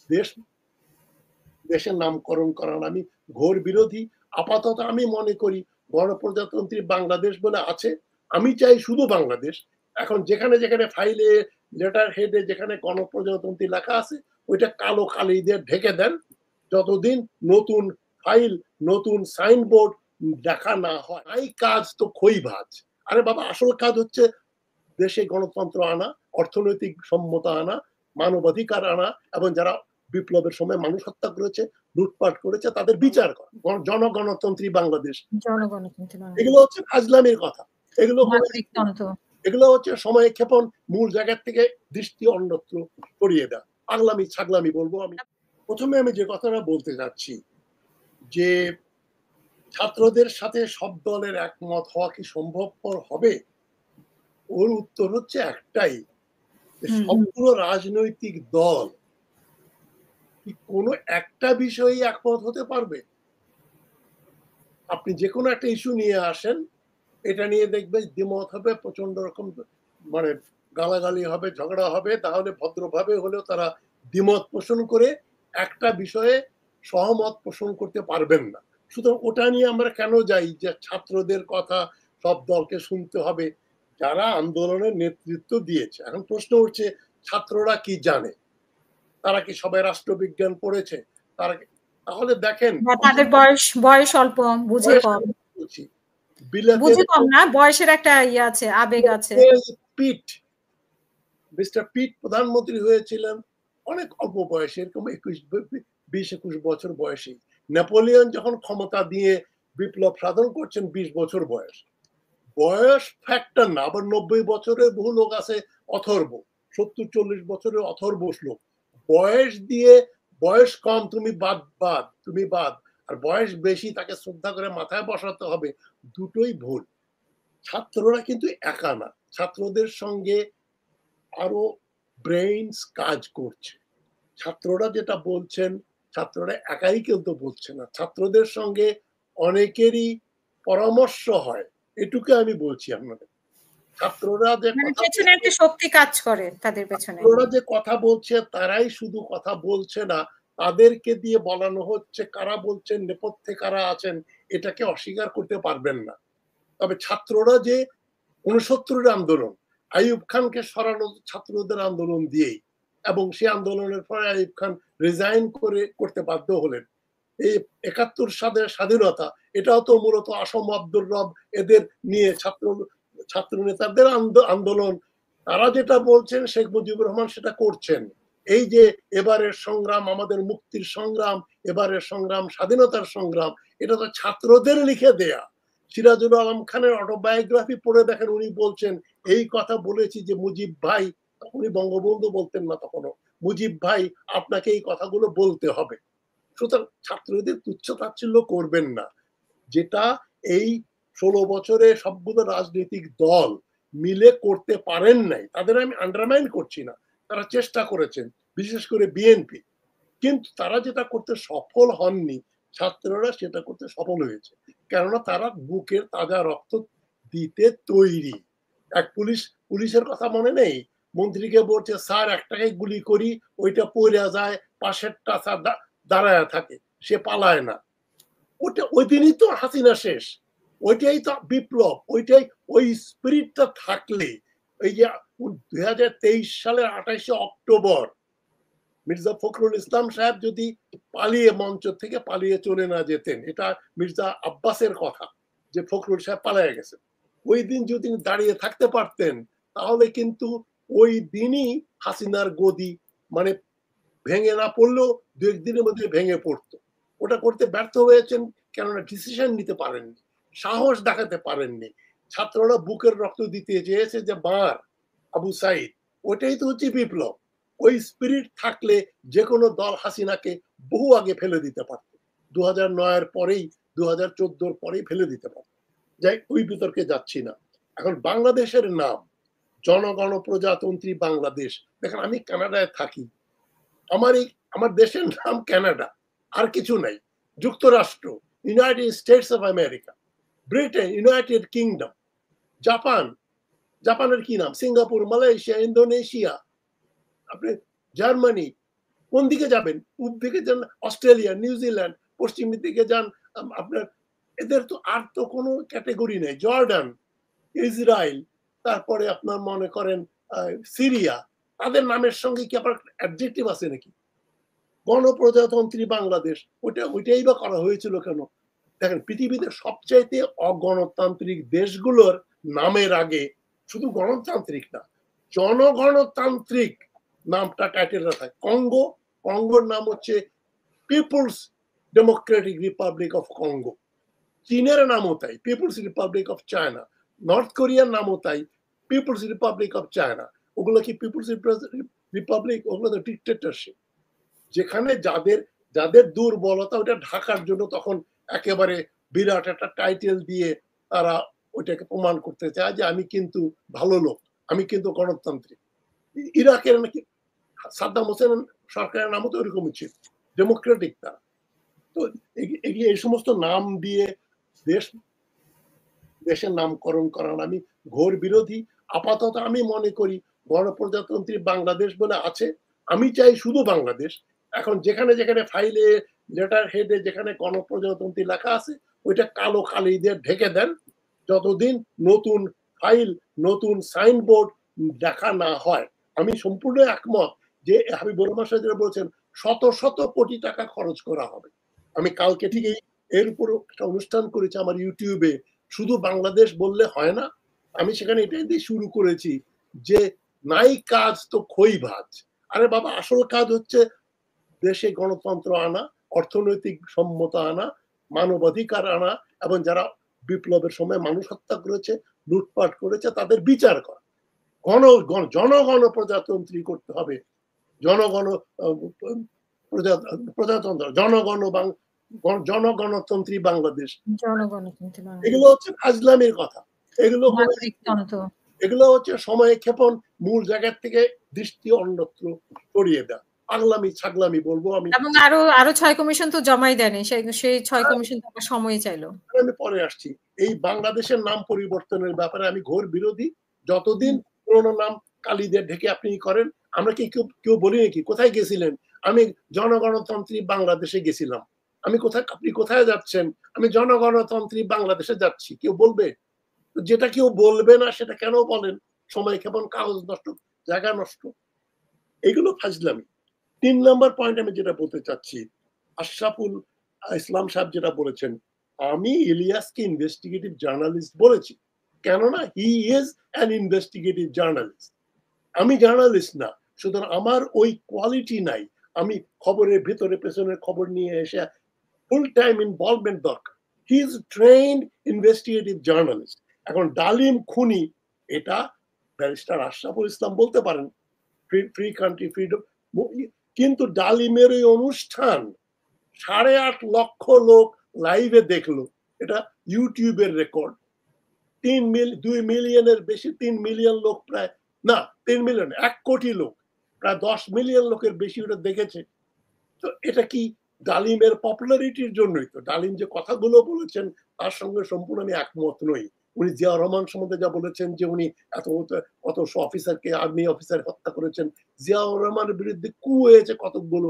দেশ দেশের নামকরণ করার আমি ঘোর বিরোধী। আপাতত আমি মনে করি গণপ্রজাতন্ত্রী বাংলাদেশ বলে আছে। আমি চাই শুধু বাংলাদেশ। এখন যেখানে, যেখানে ফাইলে লেটার হেডে যেখানে গণপ্রজাতন্ত্রী লেখা আছে ওইটা কালো কালি দিয়ে ঢেকে দেন। যতদিন নতুন ফাইল, নতুন সাইনবোর্ড দেখা না হয়। এই কাজ তো খইভাজ। আরে বাবা আসল কাজ হচ্ছে দেশে গণতন্ত্র আনা, অর্থনৈতিক সম্মতা আনা, মানবাধিকার আনা এবং যারা বিপ্লবের সময় মানুষ হত্যা করেছে, লুটপাট করেছে তাদের বিচার করা। জনগণতন্ত্রী বাংলাদেশ। জনগণতন্ত্রী এগুলো বাংলাদেশ। হচ্ছে ফাজলামির কথা। এগুলো নাগরিকতন্ত্র। এগুলো হচ্ছে সময় ক্ষেপণ, মূল জায়গা থেকে দৃষ্টি অন্যত্র সরিয়ে দেওয়া। পাগলামি ছাগলামি বলবো আমি। প্রথমে আমি যে কথাটা বলতে যাচ্ছি যে ছাত্রদের সাথে সব দলের একমত হওয়া কি সম্ভবপর হবে? ওর উত্তর হচ্ছে একটাই, সবগুলো রাজনৈতিক দল কি কোনো একটা বিষয়ে একমত হতে পারবে? আপনি যে কোনো একটা ইস্যু নিয়ে আসেন, এটা নিয়ে দেখবেন দ্বিমত হবে, প্রচন্ড রকম মানে গালাগালি হবে, ঝগড়া হবে, তাহলে ভদ্রভাবে হলেও তারা দ্বিমত পোষণ করে একটা বিষয়ে সহমত পোষণ করতে পারবেন না। সুতরাং ওটা নিয়ে আমরা কেন যাই যে ছাত্রদের কথা সব দলকে শুনতে হবে? যারা আন্দোলনের নেতৃত্ব দিয়েছে, এখন প্রশ্ন উঠছে ছাত্ররা কি জানে? তারা কি সবাই রাষ্ট্রবিজ্ঞান পড়েছে? তারা তাহলে দেখেন তাদের বয়স অল্প, বুঝে কম। বুঝে কম না, বয়সের একটা ইয়ে আছে, আবেগ আছে। পিট, মিস্টার পিট প্রধানমন্ত্রী হয়েছিলেন অনেক অল্প বয়সে, এরকম 20-21 বছর বয়সে। নেপোলিয়ন যখন ক্ষমতা দিয়ে বিপ্লব সাধন করছেন 20 বছর বয়স। বয়স ফ্যাক্টর না। আবার 90 বছরের বহু লোক আছে অথর্ব, 70-40 বছরের অথর্ব লোক। বয়স দিয়ে বয়স কম তুমি তুমি বাদ, আর বয়স বেশি তাকে শ্রদ্ধা করে মাথায় বসাতে হবে, দুটোই ভুল। ছাত্ররা কিন্তু একা না, ছাত্রদের সঙ্গে আরো ব্রেইনস কাজ করছে। ছাত্ররা যেটা বলছেন, ছাত্ররা একাই কিন্তু বলছে না, ছাত্রদের সঙ্গে অনেকেরই পরামর্শ হয়। এটুকু আমি বলছি আপনাদের। ছাত্ররা যে পেছনে একটা শক্তি কাজ করে তাদের পেছনে। ছাত্ররা যে কথা বলছে তারাই শুধু কথা বলছে না, তাদেরকে দিয়ে বলানো হচ্ছে, কারা বলছেন, নেপথ্যে কারা আছেন, এটাকে অস্বীকার করতে পারবেন না। তবে ছাত্ররা যে 69-এর আন্দোলন, আইয়ুব খানকে সরানো ছাত্রদের আন্দোলন দিয়েই, এবং সেই আন্দোলনের পরে আইয়ুব খান রিজাইন করতে বাধ্য হলেন। এই 71 সালের স্বাধীনতা, এটাও তো মূলত আসম আব্দুর রব এদের নিয়ে ছাত্র নেতাদের আন্দোলন। তারা যেটা বলছেন শেখ মুজিবুর রহমান সেটা করছেন। এই যে এবারের সংগ্রাম আমাদের মুক্তির সংগ্রাম, এবারের সংগ্রাম স্বাধীনতার সংগ্রাম, এটা তো ছাত্রদের লিখে দেয়া। সিরাজুল আলম খানের অটোবায়োগ্রাফি পড়ে দেখেন, উনি বলছেন এই কথা বলেছি যে মুজিব ভাই, উনি বঙ্গবন্ধু বলতেন না তখনও, মুজিব ভাই আপনাকে এই কথাগুলো বলতে হবে। সুতরাং ছাত্রদের তুচ্ছ তাচ্ছিল্য করবেন না। যেটা এই 16 বছরে সবগুলো রাজনৈতিক দল মিলে করতে পারেন নাই, তাদের আমি আন্ডারমাইন করছি না, তারা চেষ্টা করেছেন, বিশেষ করে বিএনপি, কিন্তু তারা যেটা করতে সফল হননি, ছাত্ররা সেটা করতে সফল হয়েছে। কেননা তারা বুকের তাজা রক্ত দিতে তৈরি। এক পুলিশের কথা মনে নেই, মন্ত্রীকে বলছে স্যার একটাকে গুলি করি, ওইটা পড়ে যায়, পাশেরটা স্যার দাঁড়ায় থাকে, সে পালায় না। ওই দিনই তো হাসিনা শেষ, ওইটাই তো বিপ্লব, ওইটাই ওই স্পিরিটটা থাকলে। এই যে 2023 সালের 28শে অক্টোবর মির্জা ফখরুল ইসলাম সাহেব যদি পালিয়ে মঞ্চ থেকে পালিয়ে চলে না যেতেন, এটা মির্জা আব্বাসের কথা যে ফখরুল সাহেব পালিয়ে গেছেন, ওই দিন যদি দাঁড়িয়ে থাকতে পারতেন তাহলে কিন্তু ওই দিনই হাসিনার গদি মানে ভেঙে না পড়লেও 2-1 দিনের মধ্যে ভেঙে পড়তো। ওটা করতে ব্যর্থ হয়েছেন কেননা ডিসিশন নিতে পারেননি, সাহস দেখাতে পারেননি। ছাত্ররা বুকের রক্ত দিতে চেয়েছে যে মার আবু সাইদ, ওটাই তো হচ্ছে বিপ্লব। ওই স্পিরিট থাকলে যে কোনো দল হাসিনাকে বহু আগে ফেলে দিতে পারত, 2009-এর পরেই, 2014-র পরেই ফেলে দিতে পারত। যাই, ওই বিতর্কে যাচ্ছি না। এখন বাংলাদেশের নাম জনগণপ্রজাতন্ত্রী বাংলাদেশ। দেখেন আমি কানাডায় থাকি, আমার দেশের নাম কানাডা, আর কিছু নাই। যুক্তরাষ্ট্র, United states of America, Britain, United kingdom, জাপানের কি নাম, সিঙ্গাপুর, মালয়েশিয়া, ইন্দোনেশিয়া, আপনি জার্মানি, কোন দিকে যাবেন? পূব দিকে যান অস্ট্রেলিয়া, নিউজিল্যান্ড, পশ্চিম দিকে যান আপনার এদের তো আর তো কোনো ক্যাটেগরি নেই। জর্ডান, ইসরায়েল, তারপরে আপনার মনে করেন সিরিয়া, তাদের নামের সঙ্গে কি আবার অ্যাডজেক্টিভ আছে নাকি? গণপ্রজাতন্ত্রী বাংলাদেশ, ওইটাই বা করা হয়েছিল কেন? দেখেন পৃথিবীতে সবচাইতে অগণতান্ত্রিক দেশগুলোর নামের আগে শুধু গণতান্ত্রিক না, জনগণতান্ত্রিক নামটা টাইটেলটা থাকে। কঙ্গোর নাম হচ্ছে people's democratic republic of Congo. চীনের নামও তাই, people's republic of China. North কোরিয়ার নামও তাই, পিপলস রিপাবলিক অফ চায়না। ওগুলো কি পিপলস রিপাবলিক? ওগুলো তো ডিক্টেটরশিপ। যেখানে যাদের যাদের দুর্বলতা ওটা ঢাকার জন্য তখন একেবারে বিরাট একটা টাইটেল দিয়ে তারা ওইটাকে প্রমাণ করতে চায় যে আমি কিন্তু ভালো লোক, আমি কিন্তু গণতান্ত্রিক। ইরাকের নাকি সাদ্দাম হোসেন সরকারের নামও তো ওইরকমই ছিল, ডেমোক্রেটিক তারা। তো এই সমস্ত নাম দিয়ে দেশের নামকরণ করার আমি ঘোর বিরোধী। আপাতত আমি মনে করি গণপ্রজাতন্ত্রী বাংলাদেশ বলে আছে, আমি চাই শুধু বাংলাদেশ। এখন যেখানে যেখানে ফাইলে লেটার হেডে যেখানে গণপ্রজাতন্ত্রী লেখা আছে ওইটা কালো কালি দিয়ে ঢেকে দেন, যতদিন নতুন ফাইল নতুন সাইনবোর্ড দেখা না হয়। আমি সম্পূর্ণ একমত যে হাবিবুর রহমান সাহেব যেটা বলছেন শত শত কোটি টাকা খরচ করা হবে। আমি কালকে ঠিক এর উপর একটা অনুষ্ঠান করেছি আমার ইউটিউবে, শুধু বাংলাদেশ বললে হয় না। আমি সেখানে এটাই দিয়ে শুরু করেছি যে নাই কাজ তো খই ভাজ। আরে বাবা, আসল কাজ হচ্ছে দেশে গণতন্ত্র আনা, অর্থনৈতিক সম্মতা আনা, মানবাধিকার আনা, এবং যারা বিপ্লবের সময় মানুষ হত্যা করেছে, লুটপাট করেছে তাদের বিচার করা। জনগণ প্রজাতন্ত্রী করতে হবে, জনগণ প্রজাতন্ত্র, জনগণতন্ত্রী বাংলাদেশ। এগুলো হচ্ছে ফাজলামির কথা। এগুলো হচ্ছে সময় ক্ষেপণ, মূল জায়গার থেকে দৃষ্টি অন্যত্র সরিয়ে দেয়। পাগলামি ছাগলামি বলবো আমি। এবং আরো 6 কমিশন তো জমাই দেয়নি, সেই 6 কমিশন তো সময় চাইলো। আমি পরে আসছি। এই বাংলাদেশের নাম পরিবর্তনের ব্যাপারে আমি ঘোর বিরোধী। যতদিন পুরোনো নাম কালি দিয়ে ঢেকে আপনি করেন, আমরা কি কেউ বলি নাকি কোথায় গেছিলেন? আমি জনগণতান্ত্রিক বাংলাদেশে গেছিলাম। আপনি কোথায় যাচ্ছেন? আমি জনগণতান্ত্রিক বাংলাদেশে যাচ্ছি। কেউ বলবে? যেটা কেউ বলবে না সেটা কেন বলেন? সময় কেমন, কাগজ নষ্ট, জায়গা নষ্ট, এগুলো ফাজলামি। 3 নম্বর পয়েন্ট আমি যেটা বলতে চাচ্ছি, আশরাফুল ইসলাম সাহেব যেটা বলেছেন, আমি ইলিয়াসকে ইনভেস্টিগেটিভ জার্নালিস্ট বলেছি, কেননা he is an investigative journalist. আমি জার্নালিস্ট না, সুতরাং আমার ওই কোয়ালিটি নাই। আমি খবরের ভিতরে পেছনের খবর নিয়ে এসে ফুল টাইম ইনভলভমেন্ট দরকার। He is trained investigative journalist. এখন ডালিম খুনি, এটা ব্যারিস্টার আশরাফুল ইসলাম বলতে পারেন, ফ্রি কান্ট্রি ফ্রিডম, কিন্তু ডালিমের ওই অনুষ্ঠান 8.5 লক্ষ লোক লাইভে দেখলো, এটা ইউটিউবের রেকর্ড। 2 মিলিয়নের বেশি, 3 মিলিয়ন লোক, প্রায় না 3 মিলিয়ন, 1 কোটি লোক, প্রায় 10 মিলিয়ন লোকের বেশি ওটা দেখেছে। তো এটা কি ডালিমের পপুলারিটির জন্যই? তো ডালিম যে কথাগুলো বলেছেন তার সঙ্গে সম্পূর্ণ আমি একমত নই। উনি জিয়াউর রহমান সম্বন্ধে যা বলেছেন যে উনি কত অফিসারকে, আর্মি অফিসার হত্যা করেছেন, জিয়াউর রহমানের বিরুদ্ধে কু হয়েছে কতগুলো,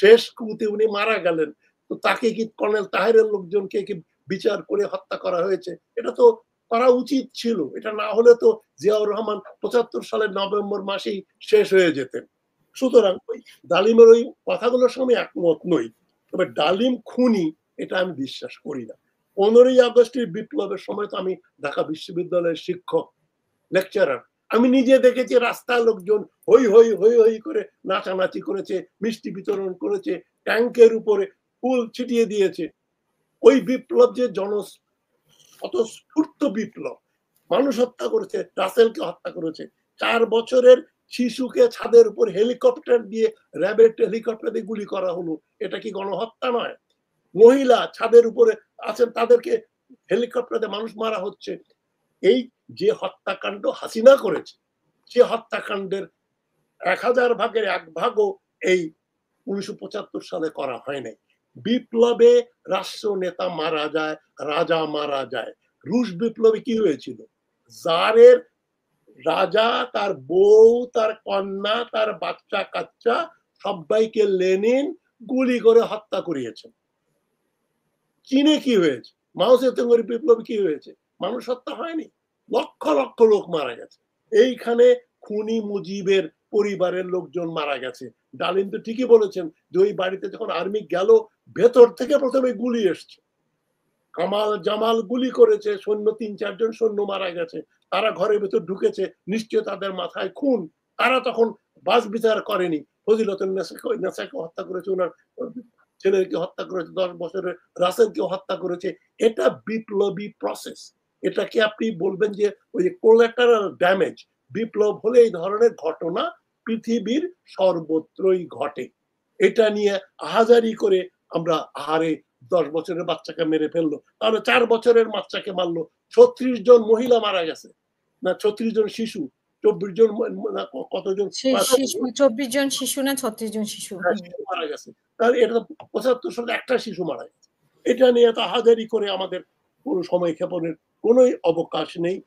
শেষ কুতে উনি মারা গেলেন। তো তাকে কি কর্নেল তাহেরের লোকজনকে কি বিচার করে হত্যা করা হয়েছে? এটা তো করা উচিত ছিল। এটা না হলে তো জিয়াউর রহমান 75 সালের নভেম্বর মাসেই শেষ হয়ে যেতেন। সুতরাং ওই ডালিমের ওই কথাগুলোর সঙ্গে একমত নই। তবে ডালিম খুনি এটা আমি বিশ্বাস করি না। 15ই আগস্টের বিপ্লবের সময় তো আমি ঢাকা বিশ্ববিদ্যালয়ের শিক্ষক, লেকচারার। আমি নিজে দেখেছি রাস্তায় লোকজন হই হই হই হই করে নাচানাচি করেছে, মিষ্টি বিতরণ করেছে, ট্যাঙ্কের উপরে ফুল ছিটিয়ে দিয়েছে। ওই বিপ্লব যে স্বতঃস্ফূর্ত বিপ্লব, মানুষ হত্যা করেছে, রাসেলকে হত্যা করেছে, 4 বছরের শিশুকে ছাদের উপর হেলিকপ্টার দিয়ে, র্যাবের হেলিকপ্টার দিয়ে গুলি করা হলো, এটা কি গণহত্যা নয়? মহিলা ছাদের উপরে আছেন, তাদেরকে হেলিকপ্টারে মানুষ মারা হচ্ছে। এই যে হত্যাকাণ্ড হাসিনা করেছে, সে হত্যাকাণ্ডের 1000 ভাগের 1 ভাগও এই 1975 সালে করা হয় নাই। বিপ্লবে রাষ্ট্র নেতা মারা যায়, রাজা মারা যায়। রুশ বিপ্লবে কি হয়েছিল? জারের রাজা, তার বউ, তার কন্যা, তার বাচ্চা কাচ্চা সবাইকে লেনিন গুলি করে হত্যা করিয়েছেন। চীনে কি হয়েছে? মাও জেতুংয়ের বিপ্লবে কি হয়েছে? মানুষ হত্যা হয়নি, লক্ষ লক্ষ লোক মারা গেছে। এইখানে খুনি মুজিবের পরিবারের লোকজন মারা গেছে। ডালিম তো ঠিকই বলেছেন যে ওই বাড়িতে যখন আর্মি গেল ভেতর থেকে প্রথমে গুলি এসছে, কামাল জামাল গুলি করেছে, সৈন্য ৩-৪ জন সৈন্য মারা গেছে, তারা ঘরের ভেতর ঢুকেছে, নিশ্চয় তাদের মাথায় খুন, তারা তখন বাস বিচার করেনি। ফজিলতুন নেসাকে হত্যা করেছে, ওনার ছেলেকে হত্যা করেছে, 10 বছরের রাসেলকে হত্যা করেছে। এটা বিপ্লবী প্রসেস। এটাকে আপনি বলবেন যে ওই যে কোলাটারাল ড্যামেজ। বিপ্লব হলে এই ধরনের ঘটনা পৃথিবীর সর্বত্রই ঘটে। এটা নিয়ে আহাজারি করে আমরা আহারে 10 বছরের বাচ্চাকে মেরে ফেললো, তাহলে 4 বছরের বাচ্চাকে মারলো, 36 জন মহিলা মারা গেছে, না 36 জন শিশু, 24 জন না কতজন 24 জন শিশু না 36 জন শিশু মারা গেছে। তাহলে এটা তো 75 সালে একটা শিশু মারা গেছে। এটা নিয়ে তো হাজারি করে আমাদের কোনো সময় ক্ষেপণের কোনো অবকাশ নেই।